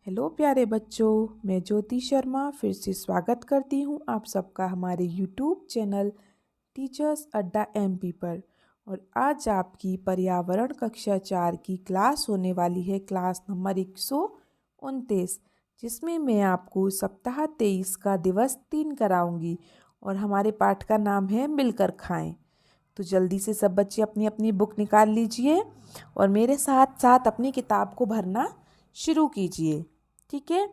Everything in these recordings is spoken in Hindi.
हेलो प्यारे बच्चों, मैं ज्योति शर्मा फिर से स्वागत करती हूँ आप सबका हमारे यूट्यूब चैनल टीचर्स अड्डा एमपी पर। और आज आपकी पर्यावरण कक्षा 4 की क्लास होने वाली है, क्लास नंबर 129, जिसमें मैं आपको सप्ताह 23 का दिवस 3 कराऊंगी और हमारे पाठ का नाम है मिलकर खाएं। तो जल्दी से सब बच्चे अपनी अपनी बुक निकाल लीजिए और मेरे साथ साथ अपनी किताब को भरना शुरू कीजिए। ठीक है।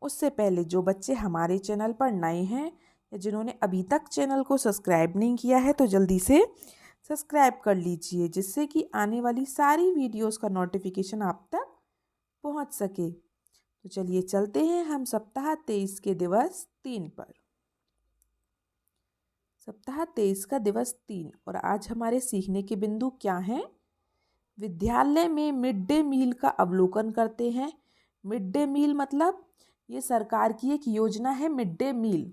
उससे पहले जो बच्चे हमारे चैनल पर नए हैं या जिन्होंने अभी तक चैनल को सब्सक्राइब नहीं किया है तो जल्दी से सब्सक्राइब कर लीजिए, जिससे कि आने वाली सारी वीडियोस का नोटिफिकेशन आप तक पहुंच सके। तो चलिए चलते हैं हम सप्ताह 23 के दिवस 3 पर। सप्ताह 23 का दिवस 3 और आज हमारे सीखने के बिंदु क्या हैं? विद्यालय में मिड डे मील का अवलोकन करते हैं। मिड डे मील मतलब ये सरकार की एक योजना है, मिड डे मील,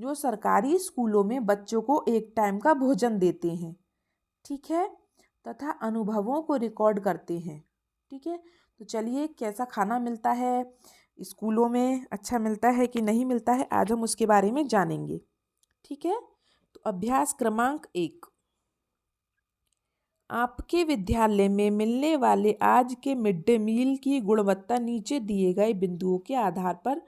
जो सरकारी स्कूलों में बच्चों को एक टाइम का भोजन देते हैं। ठीक है। तथा अनुभवों को रिकॉर्ड करते हैं। ठीक है। तो चलिए, कैसा खाना मिलता है स्कूलों में, अच्छा मिलता है कि नहीं मिलता है, आज हम उसके बारे में जानेंगे। ठीक है। तो अभ्यास क्रमांक 1, आपके विद्यालय में मिलने वाले आज के मिड डे मील की गुणवत्ता नीचे दिए गए बिंदुओं के आधार पर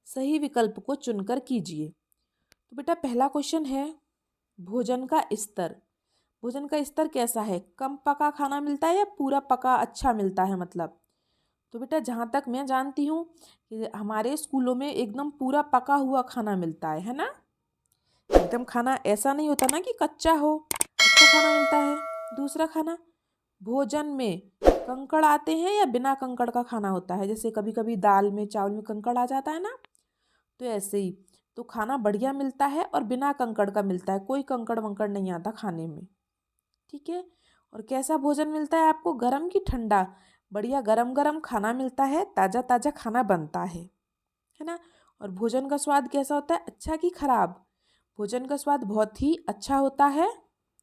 सही विकल्प को चुनकर कीजिए। तो बेटा पहला क्वेश्चन है, भोजन का स्तर। भोजन का स्तर कैसा है? कम पका खाना मिलता है या पूरा पका अच्छा मिलता है? मतलब तो बेटा जहाँ तक मैं जानती हूँ कि हमारे स्कूलों में एकदम पूरा पका हुआ खाना मिलता है ना। एकदम खाना ऐसा नहीं होता ना कि कच्चा हो, अच्छा खाना मिलता है। दूसरा खाना, भोजन में कंकड़ आते हैं या बिना कंकड़ का खाना होता है? जैसे कभी कभी दाल में चावल में कंकड़ आ जाता है ना, तो ऐसे ही तो खाना बढ़िया मिलता है और बिना कंकड़ का मिलता है, कोई कंकड़ वंकड़ नहीं आता खाने में। ठीक है। और कैसा भोजन मिलता है आपको? गरम की ठंडा? बढ़िया गरम गरम खाना मिलता है, ताज़ा ताज़ा खाना बनता है ना। और भोजन का स्वाद कैसा होता है? अच्छा कि खराब? भोजन का स्वाद बहुत ही अच्छा होता है,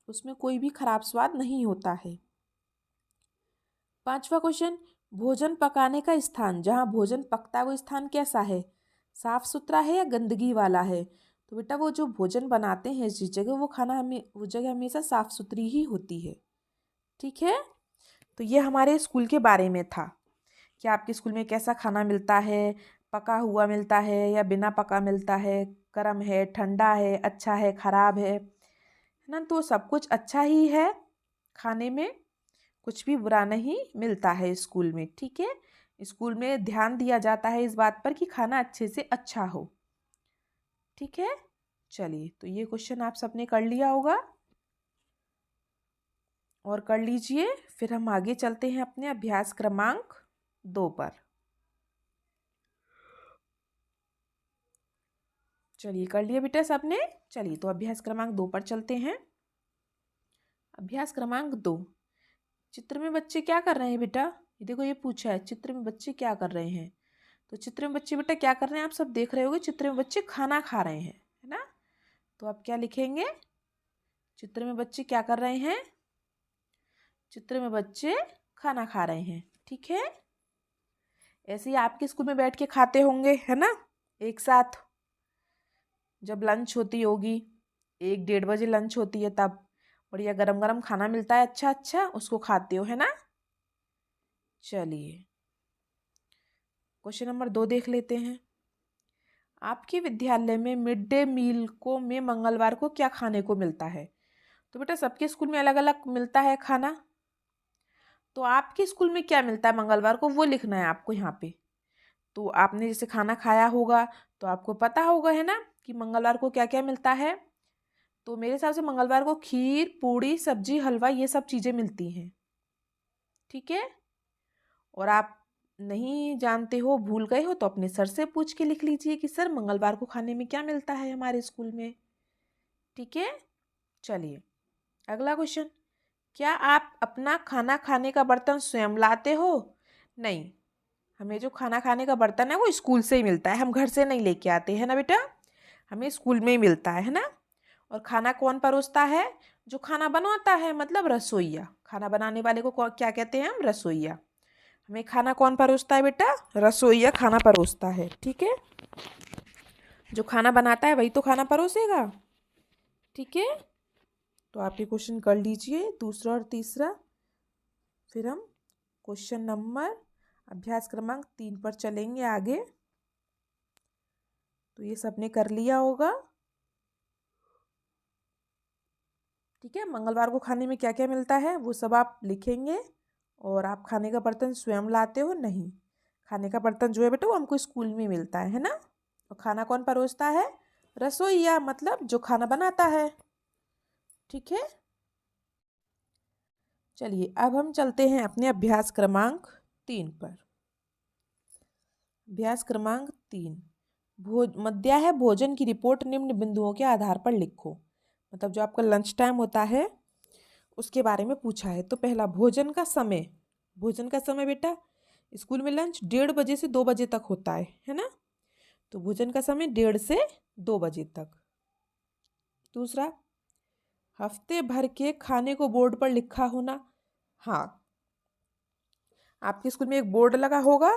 उसमें कोई भी खराब स्वाद नहीं होता है। पांचवा क्वेश्चन, भोजन पकाने का स्थान, जहाँ भोजन पकता है वो स्थान कैसा है? साफ सुथरा है या गंदगी वाला है? तो बेटा वो जो भोजन बनाते हैं जिस जगह, वो जगह हमेशा साफ सुथरी ही होती है। ठीक है। तो ये हमारे स्कूल के बारे में था कि आपके स्कूल में कैसा खाना मिलता है, पका हुआ मिलता है या बिना पका मिलता है, गर्म है, ठंडा है, अच्छा है, खराब है ना। तो सब कुछ अच्छा ही है, खाने में कुछ भी बुरा नहीं मिलता है स्कूल में। ठीक है। स्कूल में ध्यान दिया जाता है इस बात पर कि खाना अच्छे से अच्छा हो। ठीक है। चलिए, तो ये क्वेश्चन आप सबने कर लिया होगा और कर लीजिए। फिर हम आगे चलते हैं अपने अभ्यास क्रमांक 2 पर। चलिए, कर लिया बेटा सबने। चलिए, तो अभ्यास क्रमांक 2 पर चलते हैं। अभ्यास क्रमांक 2, चित्र में बच्चे क्या कर रहे हैं बेटा? ये देखो, ये पूछा है चित्र में बच्चे क्या कर रहे हैं। तो चित्र में बच्चे बेटा क्या कर रहे हैं, आप सब देख रहे होंगे। चित्र में बच्चे खाना खा रहे हैं, है ना। तो आप क्या लिखेंगे? चित्र में बच्चे क्या कर रहे हैं? चित्र में बच्चे खाना खा रहे हैं। ठीक है। ऐसे ही आपके स्कूल में बैठ के खाते होंगे, है ना, एक साथ। जब लंच होती होगी, 1-1:30 बजे लंच होती है, तब बढ़िया गरम गरम खाना मिलता है, अच्छा अच्छा, उसको खाते हो, है ना। चलिए, क्वेश्चन नंबर 2 देख लेते हैं। आपके विद्यालय में मिड डे मील को में मंगलवार को क्या खाने को मिलता है? तो बेटा सबके स्कूल में अलग अलग मिलता है खाना, तो आपके स्कूल में क्या मिलता है मंगलवार को वो लिखना है आपको यहाँ पे। तो आपने जैसे खाना खाया होगा तो आपको पता होगा, है ना, कि मंगलवार को क्या क्या मिलता है। तो मेरे हिसाब से मंगलवार को खीर, पूड़ी, सब्जी, हलवा, ये सब चीज़ें मिलती हैं। ठीक है। और आप नहीं जानते हो, भूल गए हो, तो अपने सर से पूछ के लिख लीजिए कि सर मंगलवार को खाने में क्या मिलता है हमारे स्कूल में। ठीक है। चलिए, अगला क्वेश्चन, क्या आप अपना खाना खाने का बर्तन स्वयं लाते हो? नहीं, हमें जो खाना खाने का बर्तन है वो स्कूल से ही मिलता है, हम घर से नहीं लेके आते हैं ना बेटा, हमें स्कूल में ही मिलता है ना। और खाना कौन परोसता है? जो खाना बनाता है, मतलब रसोइया। खाना बनाने वाले को क्या कहते हैं हम? रसोइया। हमें खाना कौन परोसता है बेटा? रसोइया खाना परोसता है। ठीक है, जो खाना बनाता है वही तो खाना परोसेगा। ठीक है, तो आप ये क्वेश्चन कर लीजिए, दूसरा और तीसरा। फिर हम क्वेश्चन नंबर अभ्यास क्रमांक 3 पर चलेंगे आगे। तो ये सबने कर लिया होगा। ठीक है, मंगलवार को खाने में क्या क्या मिलता है वो सब आप लिखेंगे। और आप खाने का बर्तन स्वयं लाते हो? नहीं, खाने का बर्तन जो है बेटा वो हमको स्कूल में मिलता है ना। और खाना कौन परोसता है? रसोइया, मतलब जो खाना बनाता है। ठीक है, चलिए अब हम चलते हैं अपने अभ्यास क्रमांक 3 पर। अभ्यास क्रमांक 3, मध्याह्न है भोजन की रिपोर्ट निम्न बिंदुओं के आधार पर लिखो। मतलब जो आपका लंच टाइम होता है उसके बारे में पूछा है। तो पहला, भोजन का समय। भोजन का समय बेटा स्कूल में लंच 1:30 बजे से 2 बजे तक होता है ना। तो भोजन का समय 1:30 से 2 बजे तक। दूसरा, हफ्ते भर के खाने को बोर्ड पर लिखा होना। हाँ, आपके स्कूल में एक बोर्ड लगा होगा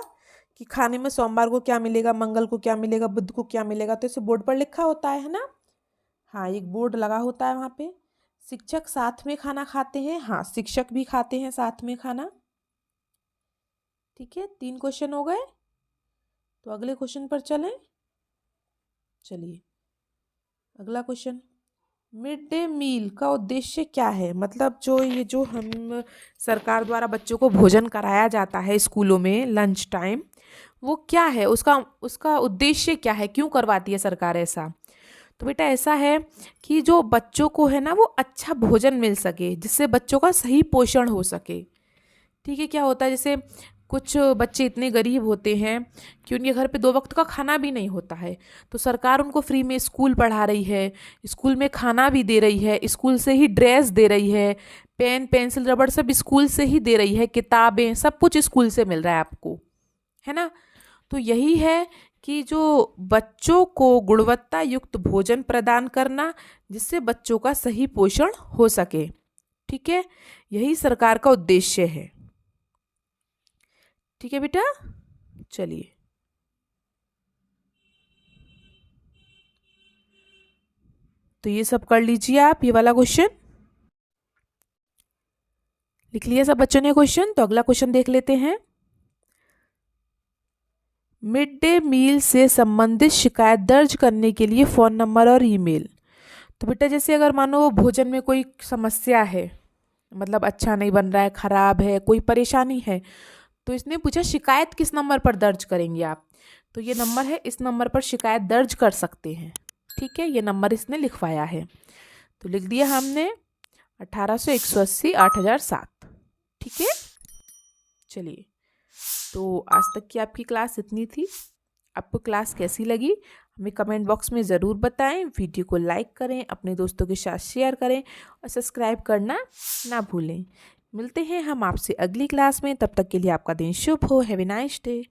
कि खाने में सोमवार को क्या मिलेगा, मंगल को क्या मिलेगा, बुध को क्या मिलेगा, तो इसे बोर्ड पर लिखा होता है ना। हाँ, एक बोर्ड लगा होता है वहाँ पे। शिक्षक साथ में खाना खाते हैं। हाँ, शिक्षक भी खाते हैं साथ में खाना। ठीक है, 3 क्वेश्चन हो गए। तो अगले क्वेश्चन पर चलें। चलिए अगला क्वेश्चन, मिड डे मील का उद्देश्य क्या है? मतलब जो हम सरकार द्वारा बच्चों को भोजन कराया जाता है स्कूलों में लंच टाइम, वो क्या है? उसका उसका उद्देश्य क्या है? क्यों करवाती है सरकार ऐसा? तो बेटा ऐसा है कि जो बच्चों को है ना वो अच्छा भोजन मिल सके, जिससे बच्चों का सही पोषण हो सके। ठीक है, क्या होता है जैसे कुछ बच्चे इतने गरीब होते हैं कि उनके घर पे 2 वक्त का खाना भी नहीं होता है। तो सरकार उनको फ्री में स्कूल पढ़ा रही है, स्कूल में खाना भी दे रही है, स्कूल से ही ड्रेस दे रही है, पेन पेंसिल रबड़ सब स्कूल से ही दे रही है, किताबें सब कुछ स्कूल से मिल रहा है आपको, है ना। तो यही है कि जो बच्चों को गुणवत्ता युक्त भोजन प्रदान करना, जिससे बच्चों का सही पोषण हो सके। ठीक है, यही सरकार का उद्देश्य है। ठीक है बेटा, चलिए तो ये सब कर लीजिए आप, ये वाला क्वेश्चन लिख लिया सब बच्चों ने क्वेश्चन। तो अगला क्वेश्चन देख लेते हैं। मिड डे मील से संबंधित शिकायत दर्ज करने के लिए फ़ोन नंबर और ईमेल। तो बेटा जैसे अगर मानो भोजन में कोई समस्या है, मतलब अच्छा नहीं बन रहा है, ख़राब है, कोई परेशानी है, तो इसने पूछा शिकायत किस नंबर पर दर्ज करेंगे आप। तो ये नंबर है, इस नंबर पर शिकायत दर्ज कर सकते हैं। ठीक है, ये नंबर इसने लिखवाया है। तो लिख दिया हमने 1800 180 8007। ठीक है, चलिए तो आज तक की आपकी क्लास इतनी थी। आपको क्लास कैसी लगी हमें कमेंट बॉक्स में ज़रूर बताएं। वीडियो को लाइक करें, अपने दोस्तों के साथ शेयर करें और सब्सक्राइब करना ना भूलें। मिलते हैं हम आपसे अगली क्लास में, तब तक के लिए आपका दिन शुभ हो। Have a nice day.